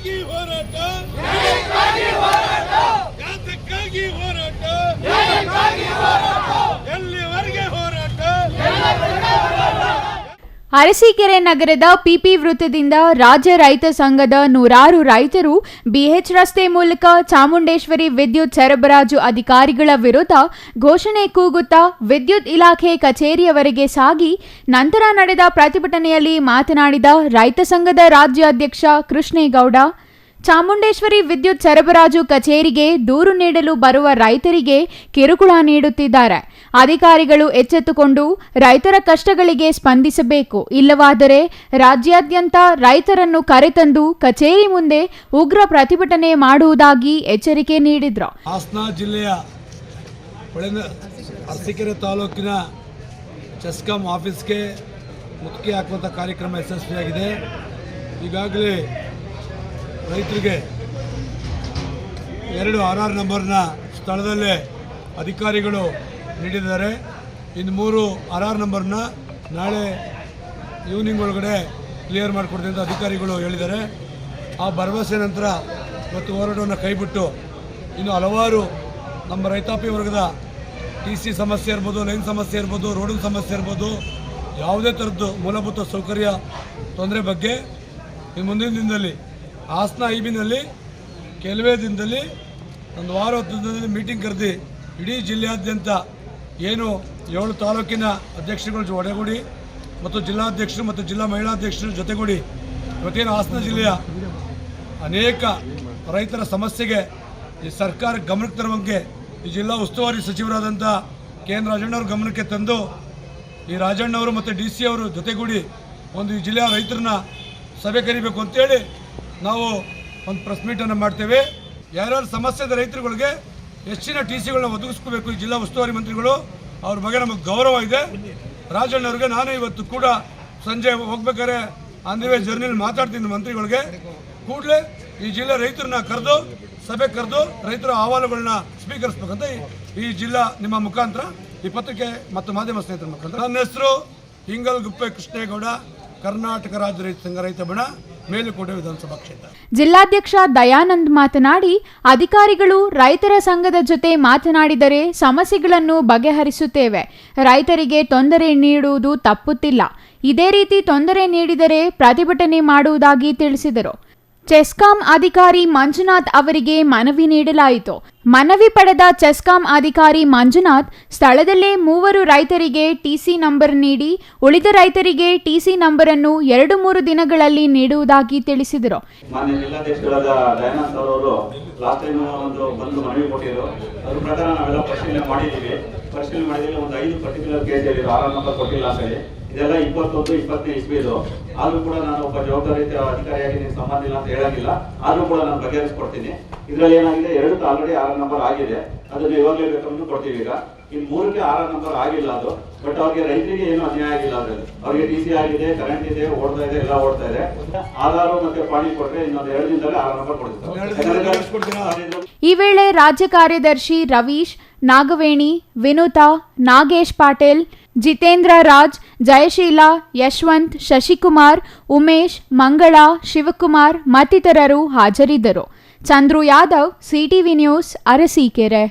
ನ್ಯಾಯಕ್ಕಾಗಿ ಹೋರಾಟ, ಯಾತಕ್ಕಾಗಿ ಹೋರಾಟ, ಎಲ್ಲಿವರೆಗೆ ಹೋರಾಟ. ಅರಸೀಕೆರೆ ನಗರದ ಪಿಪಿ ವೃತ್ತದಿಂದ ರಾಜ್ಯ ರೈತ ಸಂಘದ 100 ರೈತರು ಬಿಎಚ್ ರಸ್ತೆ ಮೂಲಕ ಚಾಮುಂಡೇಶ್ವರಿ ವಿದ್ಯುತ್ ಸರಬರಾಜು ಅಧಿಕಾರಿಗಳ ವಿರುದ್ಧ ಘೋಷಣೆ ಕೂಗುತ್ತಾ ವಿದ್ಯುತ್ ಇಲಾಖೆ ಕಚೇರಿಯವರೆಗೆ ಸಾಗಿ ನಂತರ ನಡೆದ ಪ್ರತಿಭಟನೆಯಲ್ಲಿ ಮಾತನಾಡಿದ ರೈತ ಸಂಘದ ರಾಜ್ಯಾಧ್ಯಕ್ಷ ಕೃಷ್ಣೇಗೌಡ, ಚಾಮುಂಡೇಶ್ವರಿ ವಿದ್ಯುತ್ ಸರಬರಾಜು ಕಚೇರಿಗೆ ದೂರು ನೀಡಲು ಬರುವ ರೈತರಿಗೆ ಕಿರುಕುಳ ನೀಡುತ್ತಿದ್ದಾರೆ. ಅಧಿಕಾರಿಗಳು ಎಚ್ಚೆತ್ತುಕೊಂಡು ರೈತರ ಕಷ್ಟಗಳಿಗೆ ಸ್ಪಂದಿಸಬೇಕು. ಇಲ್ಲವಾದರೆ ರಾಜ್ಯಾದ್ಯಂತ ರೈತರನ್ನು ಕರೆತಂದು ಕಚೇರಿ ಮುಂದೆ ಉಗ್ರ ಪ್ರತಿಭಟನೆ ಮಾಡುವುದಾಗಿ ಎಚ್ಚರಿಕೆ ನೀಡಿದ್ರು. ಹಾಸನ ಜಿಲ್ಲೆಯ ಅರಸೀಕೆರೆ ತಾಲೂಕಿನ ಚೆಸ್ಕಾಂ ಆಫೀಸ್ಗೆ ಮುತ್ತಿಗೆ ಹಾಕುವಂಥ ಕಾರ್ಯಕ್ರಮ ಯಶಸ್ವಿಯಾಗಿದೆ. ಈಗಾಗಲೇ ರೈತರಿಗೆ 2 RR ನಂಬರ್ನ ಸ್ಥಳದಲ್ಲೇ ಅಧಿಕಾರಿಗಳು ನೀಡಿದ್ದಾರೆ. ಇನ್ನು 3 RR ನಂಬರ್ನ ನಾಳೆ ಈವ್ನಿಂಗ್ ಒಳಗಡೆ ಕ್ಲಿಯರ್ ಮಾಡಿಕೊಡ್ತೀನಿ ಅಂತ ಅಧಿಕಾರಿಗಳು ಹೇಳಿದ್ದಾರೆ. ಆ ಭರವಸೆ ನಂತರ ಇವತ್ತು ಹೋರಾಟವನ್ನು ಕೈಬಿಟ್ಟು ಇನ್ನು ಹಲವಾರು ನಮ್ಮ ರೈತಾಪಿ ವರ್ಗದ TC ಸಮಸ್ಯೆ ಇರ್ಬೋದು, ಲೈನ್ ಸಮಸ್ಯೆ ಇರ್ಬೋದು, ರೋಡಿನ ಸಮಸ್ಯೆ ಇರ್ಬೋದು, ಯಾವುದೇ ಥರದ್ದು ಮೂಲಭೂತ ಸೌಕರ್ಯ ತೊಂದರೆ ಬಗ್ಗೆ ಇನ್ನು ಮುಂದಿನ ದಿನದಲ್ಲಿ ಹಾಸನ IBನಲ್ಲಿ ಕೆಲವೇ ದಿನದಲ್ಲಿ ಒಂದು ವಾರ 10 ದಿನದಲ್ಲಿ ಮೀಟಿಂಗ್ ಕರೆದು ಇಡೀ ಜಿಲ್ಲೆಯಾದ್ಯಂತ ಏನು 7 ತಾಲೂಕಿನ ಅಧ್ಯಕ್ಷರುಗಳು ಒಡೆಗೂಡಿ ಮತ್ತು ಜಿಲ್ಲಾಧ್ಯಕ್ಷರು ಮತ್ತು ಜಿಲ್ಲಾ ಮಹಿಳಾಧ್ಯಕ್ಷರು ಜೊತೆಗೂಡಿ ಇವತ್ತೇನು ಹಾಸನ ಜಿಲ್ಲೆಯ ಅನೇಕ ರೈತರ ಸಮಸ್ಯೆಗೆ ಈ ಸರ್ಕಾರ ಗಮನಕ್ಕೆ ತರುವಂತೆ ಈ ಜಿಲ್ಲಾ ಉಸ್ತುವಾರಿ ಸಚಿವರಾದಂಥ KN ರಾಜಣ್ಣವ್ರ ಗಮನಕ್ಕೆ ತಂದು ಈ ರಾಜಣ್ಣವರು ಮತ್ತು DC ಅವರು ಜೊತೆಗೂಡಿ ಒಂದು ಈ ಜಿಲ್ಲೆಯ ರೈತರನ್ನ ಸಭೆ ಕರಿಬೇಕು ಅಂತೇಳಿ ನಾವು ಒಂದು ಪ್ರೆಸ್ ಮೀಟನ್ನು ಮಾಡ್ತೇವೆ. ಯಾರ್ಯಾರು ಸಮಸ್ಯೆ ಇದೆ ರೈತರುಗಳಿಗೆ ಹೆಚ್ಚಿನ TCಗಳನ್ನ ಒದಗಿಸ್ಕೋಬೇಕು. ಈ ಜಿಲ್ಲಾ ಉಸ್ತುವಾರಿ ಮಂತ್ರಿಗಳು ಅವ್ರ ಬಗ್ಗೆ ನಮಗೆ ಗೌರವ ಇದೆ. ರಾಜಣ್ಣವ್ರಿಗೆ ನಾನು ಇವತ್ತು ಕೂಡ ಸಂಜೆ ಹೋಗ್ಬೇಕಾದ್ರೆ ಆನ್ ದಿ ವೇ ಜರ್ನಿಲಿ ಮಾತಾಡ್ತೀನಿ ಮಂತ್ರಿಗಳಿಗೆ. ಕೂಡಲೇ ಈ ಜಿಲ್ಲೆ ರೈತರನ್ನ ಕರೆದು ಸಭೆ ಕರೆದು ರೈತರ ಅಹವಾಲುಗಳನ್ನ ಸ್ವೀಕರಿಸ್ಬೇಕಂತ ಈ ಜಿಲ್ಲಾ ನಿಮ್ಮ ಮುಖಾಂತರ ಈ ಪತ್ರಿಕೆ ಮತ್ತು ಮಾಧ್ಯಮ ಸ್ನೇಹಿತರ ಮುಖಾಂತರ. ನನ್ನ ಹೆಸರು ಹಿಂಗಲ್ಗುಪ್ಪೆ ಕೃಷ್ಣೇಗೌಡ, ಕರ್ನಾಟಕ ರಾಜ್ಯ ರೈತ ಸಂಘ ರೈತ ಬಣ, ಮೇಲುಕೋಟೆ ವಿಧಾನಸಭಾ ಕ್ಷೇತ್ರ. ಜಿಲ್ಲಾಧ್ಯಕ್ಷ ದಯಾನಂದ್ ಮಾತನಾಡಿ, ಅಧಿಕಾರಿಗಳು ರೈತರ ಸಂಘದ ಜೊತೆ ಮಾತನಾಡಿದರೆ ಸಮಸ್ಯೆಗಳನ್ನು ಬಗೆಹರಿಸುತ್ತೇವೆ. ರೈತರಿಗೆ ತೊಂದರೆ ನೀಡುವುದು ತಪ್ಪುತ್ತಿಲ್ಲ. ಇದೇ ರೀತಿ ತೊಂದರೆ ನೀಡಿದರೆ ಪ್ರತಿಭಟನೆ ಮಾಡುವುದಾಗಿ ತಿಳಿಸಿದರು. ಚೆಸ್ಕಾಂ ಅಧಿಕಾರಿ ಮಂಜುನಾಥ್ ಅವರಿಗೆ ಮನವಿ ನೀಡಲಾಯಿತು. ಮನವಿ ಪಡೆದ ಚೆಸ್ಕಾಂ ಅಧಿಕಾರಿ ಮಂಜುನಾಥ್ ಸ್ಥಳದಲ್ಲೇ 3 ರೈತರಿಗೆ TC ನಂಬರ್ ನೀಡಿ ಉಳಿದ ರೈತರಿಗೆ TC ನಂಬರ್ ಅನ್ನು 2-3 ದಿನಗಳಲ್ಲಿ ನೀಡುವುದಾಗಿ ತಿಳಿಸಿದರು. ಮಾನ್ಯ ಜಿಲ್ಲಾಧ್ಯಕ್ಷರಾದ ದಯಾನಂದ್ ಅವರು ಲಾಸ್ಟ್ ಟೈಮ್ ಒಂದು ಮನವಿ ಕೊಟ್ಟಿದ್ರು. ಅದ್ರ ಪ್ರಕಾರ ನಾವೆಲ್ಲ ಪರಿಶೀಲನೆ ಮಾಡಿದ್ದೀವಿ. ಒಂದು 5 ಪರ್ಟಿಕ್ಯುಲರ್ ಕೇಸಲ್ಲಿ RR ನಂಬರ್ ಕೊಟ್ಟಿಲ್ಲ ಅಂತ ಹೇಳಿ ಇದೆಲ್ಲ 21-20 ಇಸ್ವಿದು. ಆದ್ರೂ ಕೂಡ ನಾನು ಒಬ್ಬ ಜವಾಬ್ದಾರಿ ಅಧಿಕಾರಿಯಾಗಿ ನೀವು ಸಂಬಂಧ ಇಲ್ಲ ಅಂತ ಹೇಳಂಗಿಲ್ಲ. ಆದ್ರೂ ಕೂಡ ನಾನು ಬಗೆಹರಿಸ್ಕೊಡ್ತೀನಿ. ಇದರಲ್ಲಿ ಏನಾಗಿದೆ, 2 ಆಲ್ರೆಡಿ RR ನಂಬರ್ ಆಗಿದೆ, ಅದನ್ನು ಇವಾಗಲೇ ಬೇಕಂದ್ರೂ ಕೊಡ್ತೀವಿ. ಈಗ ಇನ್ನು 3ಕ್ಕೆ RR ನಂಬರ್ ಆಗಿಲ್ಲ ಅದು. ಬಟ್ ಅವ್ರಿಗೆ ರೈತರಿಗೆ ಏನು ಅನ್ಯಾಯ ಆಗಿಲ್ಲ. ಅದ್ರಲ್ಲಿ ಅವ್ರಿಗೆ TC ಆಗಿದೆ, ಕರೆಂಟ್ ಇದೆ, ಓಡ್ತಾ ಇದೆ, ಎಲ್ಲ ಓಡ್ತಾ ಇದೆ. ಆಧಾರ್ ಮತ್ತೆ ಪಾಣಿ ಕೊಟ್ಟರೆ ಇನ್ನೊಂದು 2 ದಿನದಲ್ಲಿ RR ನಂಬರ್ ಕೊಡ್ತೀವಿ. ಈ ವೇಳೆ ರಾಜ್ಯ ಕಾರ್ಯದರ್ಶಿ ರವೀಶ್, ನಾಗವೇಣಿ, ವಿನುತಾ, ನಾಗೇಶ್ ಪಾಟೀಲ್, ಜಿತೇಂದ್ರ ರಾಜ್, ಜಯಶೀಲ, ಯಶವಂತ್, ಶಶಿಕುಮಾರ್, ಉಮೇಶ್, ಮಂಗಳ, ಶಿವಕುಮಾರ್ ಮತ್ತಿತರರು ಹಾಜರಿದ್ದರು. Chandru Yadav, CTV news, Arsikere.